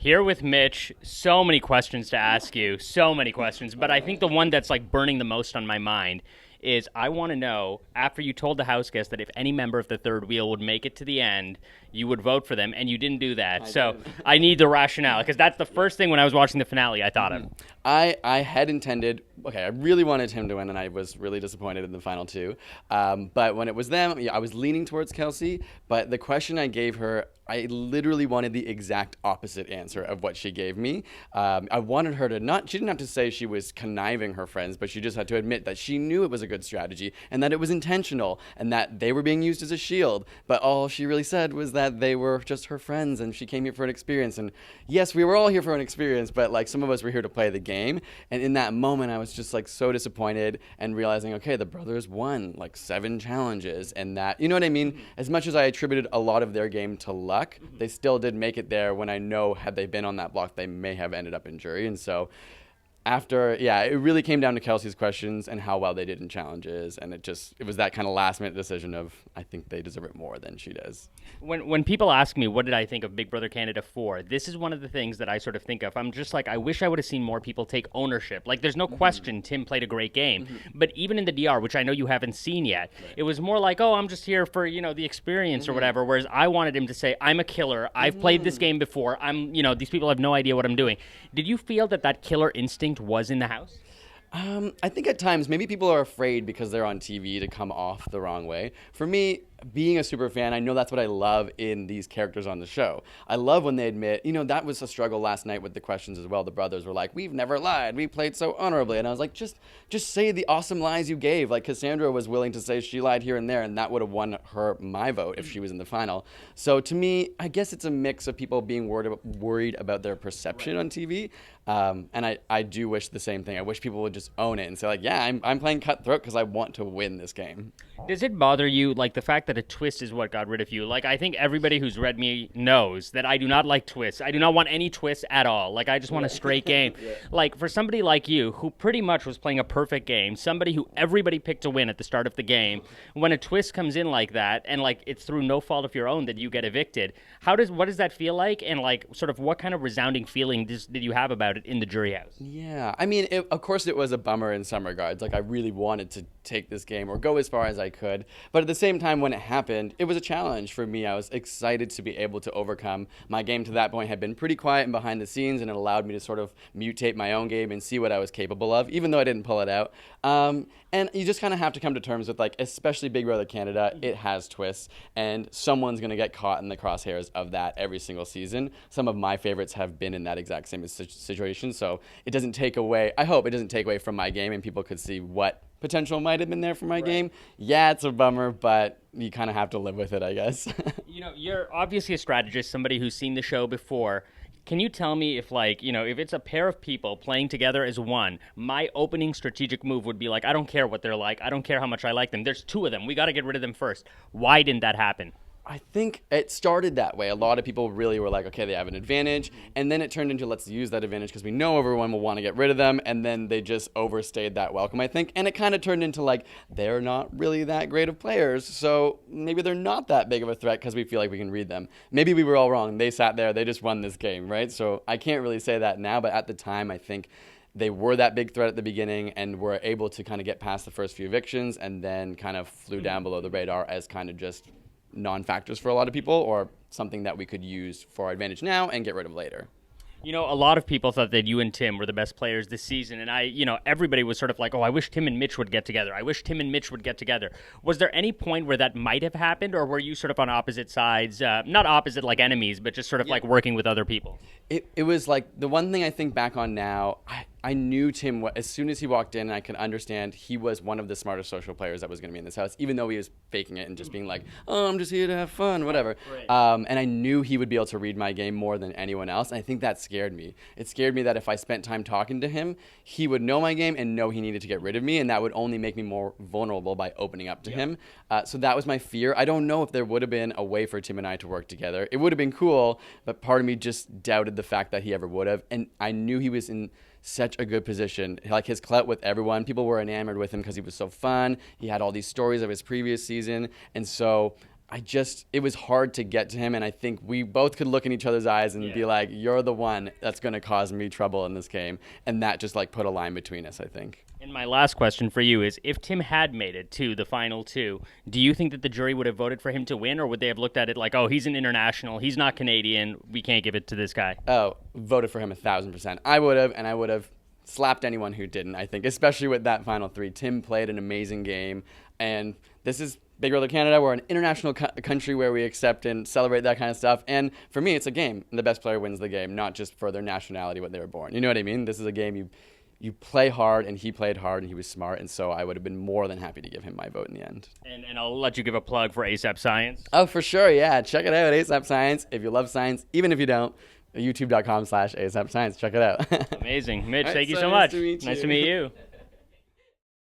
Here with Mitch, so many questions to ask you, so many questions. But I think the one that's like burning the most on my mind is I want to know, after you told the house guest that if any member of the third wheel would make it to the end, you would vote for them, and you didn't do that. So I need the rationale, because that's the first thing when I was watching the finale I thought of. I had intended, I really wanted him to win, and I was really disappointed in the final two. But when it was them, I was leaning towards Kelsey, but the question I gave her, I literally wanted the exact opposite answer of what she gave me. I wanted her to she didn't have to say she was conniving her friends, but she just had to admit that she knew it was a good strategy and that it was intentional and that they were being used as a shield. But all she really said was that they were just her friends and she came here for an experience. And yes, we were all here for an experience, but like some of us were here to play the game. And in that moment, I was just like so disappointed and realizing, okay, the brothers won like 7 challenges and that, you know what I mean? As much as I attributed a lot of their game to luck, they still did make it there when I know had they been on that block, they may have ended up in jury. And so after, it really came down to Kelsey's questions and how well they did in challenges. And it was that kind of last minute decision of, I think they deserve it more than she does. When people ask me, what did I think of Big Brother Canada 4, this is one of the things that I sort of think of. I'm just like, I wish I would have seen more people take ownership. Like, there's no question Tim played a great game. But even in the DR, which I know you haven't seen yet, it was more like, I'm just here for, the experience or whatever. Whereas I wanted him to say, I'm a killer. I've played this game before. These people have no idea what I'm doing. Did you feel that killer instinct was in the house? I think at times maybe people are afraid because they're on TV to come off the wrong way. For me, being a super fan, I know that's what I love in these characters on the show. I love when they admit, that was a struggle last night with the questions as well. The brothers were like, we've never lied. We played so honorably. And I was like, just say the awesome lies you gave. Like Cassandra was willing to say she lied here and there, and that would have won her my vote if she was in the final. So to me, I guess it's a mix of people being worried about their perception on TV. And I do wish the same thing. I wish people would just own it and say like, I'm playing cutthroat because I want to win this game. Does it bother you, like, the fact that a twist is what got rid of you? Like, I think everybody who's read me knows that I do not like twists. I do not want any twists at all. Like, I just want a straight game. Like, for somebody like you, who pretty much was playing a perfect game, somebody who everybody picked to win at the start of the game, when a twist comes in like that, and, like, it's through no fault of your own that you get evicted, what does that feel like? And, like, sort of what kind of resounding feeling did you have about it in the jury house? Yeah, I mean, of course it was a bummer in some regards. Like, I really wanted to take this game or go as far as I could. But at the same time, when it happened, it was a challenge for me. I was excited to be able to overcome. My game to that point had been pretty quiet and behind the scenes, and it allowed me to sort of mutate my own game and see what I was capable of, even though I didn't pull it out. And you just kind of have to come to terms with, like, especially Big Brother Canada, it has twists, and someone's going to get caught in the crosshairs of that every single season. Some of my favorites have been in that exact same situation, so it doesn't take away, I hope it doesn't take away from my game, and people could see what potential might have been there for my game. Yeah, it's a bummer, but you kind of have to live with it, I guess. You're obviously a strategist, somebody who's seen the show before. Can you tell me if, if it's a pair of people playing together as one, my opening strategic move would be like, I don't care what they're like. I don't care how much I like them. There's 2 of them. We got to get rid of them first. Why didn't that happen? I think it started that way. A lot of people really were like, okay, they have an advantage. And then it turned into, let's use that advantage because we know everyone will want to get rid of them. And then they just overstayed that welcome, I think. And it kind of turned into like, they're not really that great of players. So maybe they're not that big of a threat because we feel like we can read them. Maybe we were all wrong. They sat there. They just won this game, right? So I can't really say that now. But at the time, I think they were that big threat at the beginning and were able to kind of get past the first few evictions and then kind of flew down below the radar as kind of just non-factors for a lot of people, or something that we could use for our advantage now and get rid of later. A lot of people thought that you and Tim were the best players this season, and everybody was sort of like, I wish Tim and Mitch would get together. I wish Tim and Mitch would get together. Was there any point where that might have happened, or were you sort of on opposite sides, not opposite like enemies, but just sort of like working with other people? It was like, the one thing I think back on now, I knew Tim, as soon as he walked in, I could understand he was one of the smartest social players that was going to be in this house, even though he was faking it and just being like, I'm just here to have fun, whatever. Right. And I knew he would be able to read my game more than anyone else. And I think that scared me. It scared me that if I spent time talking to him, he would know my game and know he needed to get rid of me. And that would only make me more vulnerable by opening up to him. So that was my fear. I don't know if there would have been a way for Tim and I to work together. It would have been cool, but part of me just doubted the fact that he ever would have. And I knew he was in such a good position. Like, his clout with everyone, people were enamored with him because he was so fun. He had all these stories of his previous season. And so it was hard to get to him, and I think we both could look in each other's eyes and be like, you're the one that's going to cause me trouble in this game, and that just like put a line between us, I think. And my last question for you is, if Tim had made it to the final two, do you think that the jury would have voted for him to win, or would they have looked at it like, oh, he's an international, he's not Canadian, we can't give it to this guy? Oh, voted for him 1,000%. I would have, and I would have slapped anyone who didn't, I think, especially with that final three. Tim played an amazing game, and this is Big Brother Canada. We're an international country where we accept and celebrate that kind of stuff. And for me, it's a game, and the best player wins the game, not just for their nationality, when they were born. You know what I mean? This is a game you play hard, and he played hard, and he was smart, and so I would have been more than happy to give him my vote in the end. And I'll let you give a plug for ASAP Science. Oh, for sure, yeah. Check it out, ASAP Science. If you love science, even if you don't, youtube.com/ASAP Science. Check it out. Amazing. Mitch, All right, thank you so so nice much. to meet you. Nice to meet you.